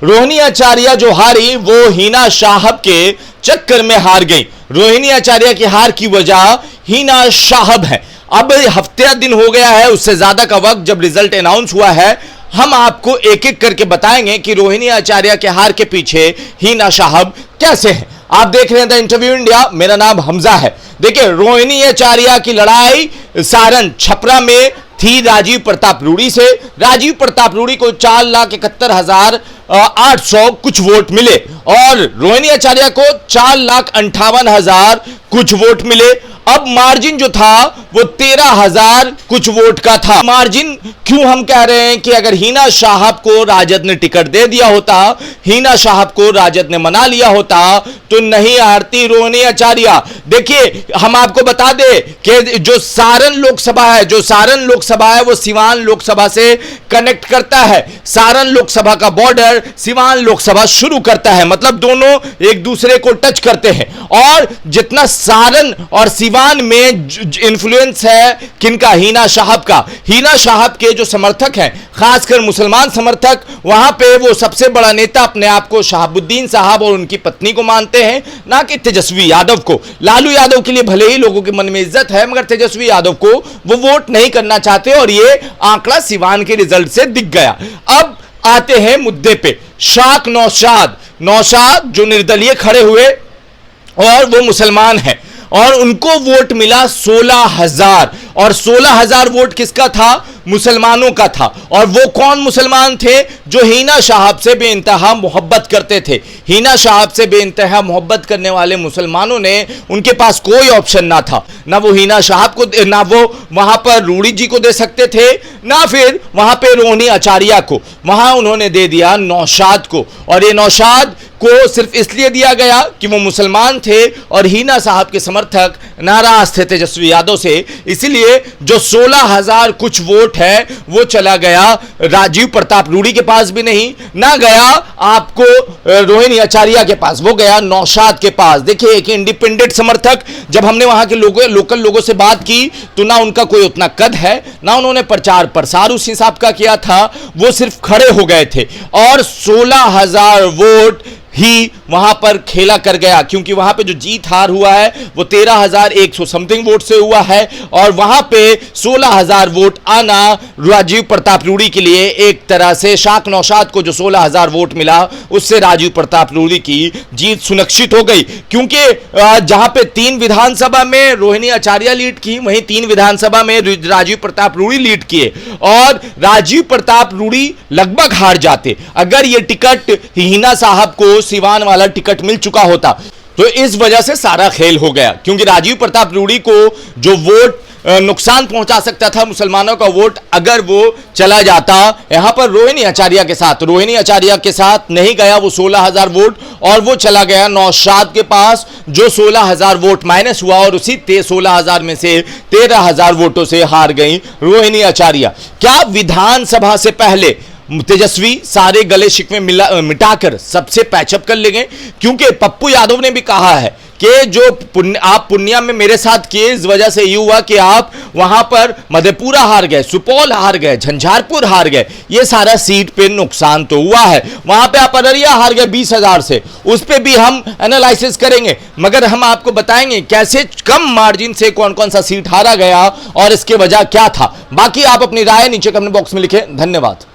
रोहिणी आचार्य जो हारी वो हिना साहब के चक्कर में हार गई। रोहिणी आचार्य की हार की वजह हिना साहब है। अब हफ्ते दिन हो गया है, उससे ज्यादा का वक्त जब रिजल्ट अनाउंस हुआ है। हम आपको एक एक करके बताएंगे कि रोहिणी आचार्य के हार के पीछे हिना साहब कैसे हैं। आप देख रहे हैं द इंटरव्यू इंडिया, मेरा नाम हमजा है। देखिए, रोहिणी आचार्य की लड़ाई सारण छपरा में थी राजीव प्रताप रूड़ी से। राजीव प्रताप रूड़ी को 4,71,800 कुछ वोट मिले और रोहिणी आचार्य को 4,58,000 कुछ वोट मिले। अब मार्जिन जो था वो 13,000 कुछ वोट का था। मार्जिन क्यों हम कह रहे हैं कि अगर हिना साहब को राजद ने टिकट दे दिया होता, हिना साहब को राजद ने मना लिया होता तो नहीं हारती रोहिणी आचार्य। देखिए, हम आपको बता दें कि जो सारण लोकसभा है, वो सिवान लोकसभा से कनेक्ट करता है। सारण लोकसभा का बॉर्डर सिवान लोकसभा शुरू करता है, मतलब दोनों एक दूसरे को टच करते हैं। और जितना सारण और सिवान में इन्फ्लुएंस है किनका, हिना साहब का। हिना साहब के जो समर्थक हैं, खासकर मुसलमान समर्थक, वहां पे वो सबसे बड़ा नेता अपने आप को शहाबुद्दीन साहब और उनकी पत्नी को मानते हैं, ना कि तेजस्वी यादव को। लालू यादव के लिए भले ही लोगों के मन में इज्जत है, मगर तेजस्वी यादव को वो वोट नहीं करना चाहते और ये आंकड़ा सिवान के रिजल्ट से दिख गया। अब आते हैं मुद्दे पे। शाक नौशाद जो निर्दलीय खड़े हुए और वो मुसलमान हैं और उनको वोट मिला 16,000 और 16,000 वोट किसका था? मुसलमानों का था। और वो कौन मुसलमान थे? जो हिना साहब से बेइंतहा मोहब्बत करते थे। हिना साहब से बेइंतहा मोहब्बत करने वाले मुसलमानों ने, उनके पास कोई ऑप्शन ना था, ना वो हिना साहब को, ना वो वहां पर रूड़ी जी को दे सकते थे, ना फिर वहां पे रोहिणी आचार्य को। वहां उन्होंने दे दिया नौशाद को। और ये नौशाद को सिर्फ इसलिए दिया गया कि वो मुसलमान थे और हिना साहब के समर्थक नाराज थे तेजस्वी यादव से। इसीलिए जो 16,000 कुछ वोट है वो चला गया राजीव प्रताप रूड़ी के पास भी नहीं, ना गया आपको रोहिणी आचार्य के पास, वो गया नौशाद के पास। देखिए, एक इंडिपेंडेंट समर्थक, जब हमने वहां के लोकल लोगों से बात की तो ना उनका कोई उतना कद है, ना उन्होंने प्रचार प्रसार उस हिसाब का किया था, वो सिर्फ खड़े हो गए थे और 16,000 वोट ही वहां पर खेला कर गया। क्योंकि वहां पे जो जीत हार हुआ है वो 13,100 समथिंग वोट से हुआ है और वहां पे 16,000 वोट आना राजीव प्रताप रूड़ी के लिए एक तरह से, शाक नौशाद को जो 16,000 वोट मिला उससे राजीव प्रताप रूड़ी की जीत सुनिश्चित हो गई। क्योंकि जहां पे 3 विधानसभा में रोहिणी आचार्य लीड की, वहीं 3 विधानसभा में राजीव प्रताप रूड़ी लीड किए और राजीव प्रताप रूड़ी लगभग हार जाते अगर ये टिकट हिना साहब को सिवान वाला टिकट मिल चुका होता। तो इस वजह से सारा खेल हो गया, क्योंकि राजीव प्रताप रूड़ी को जो वोट नुकसान पहुंचा सकता था, मुसलमानों का वोट, अगर वो चला जाता यहां पर रोहिणी आचार्य के साथ, रोहिणी आचार्य के साथ नहीं गया वो 16,000 वोट और वो चला गया नौशाद के पास, जो 16,000 वोट माइनस हुआ और उसी 16,000 में से 13,000 वोटों से हार गई रोहिणी आचार्य। क्या विधानसभा से पहले तेजस्वी सारे गले शिकवे मिटाकर सबसे पैचअप कर लेंगे? क्योंकि पप्पू यादव ने भी कहा है कि जो आप पुन्निया में मेरे साथ किए, इस वजह से ये हुआ कि आप वहां पर मधेपुरा हार गए, सुपौल हार गए, झंझारपुर हार गए, ये सारा सीट पे नुकसान तो हुआ है। वहां पे आप अररिया हार गए 20,000 से, उस पे भी हम एनालिसिस करेंगे, मगर हम आपको बताएंगे कैसे कम मार्जिन से कौन कौन सा सीट हारा गया और इसके वजह क्या था। बाकी आप अपनी राय नीचे कमेंट बॉक्स में लिखें। धन्यवाद।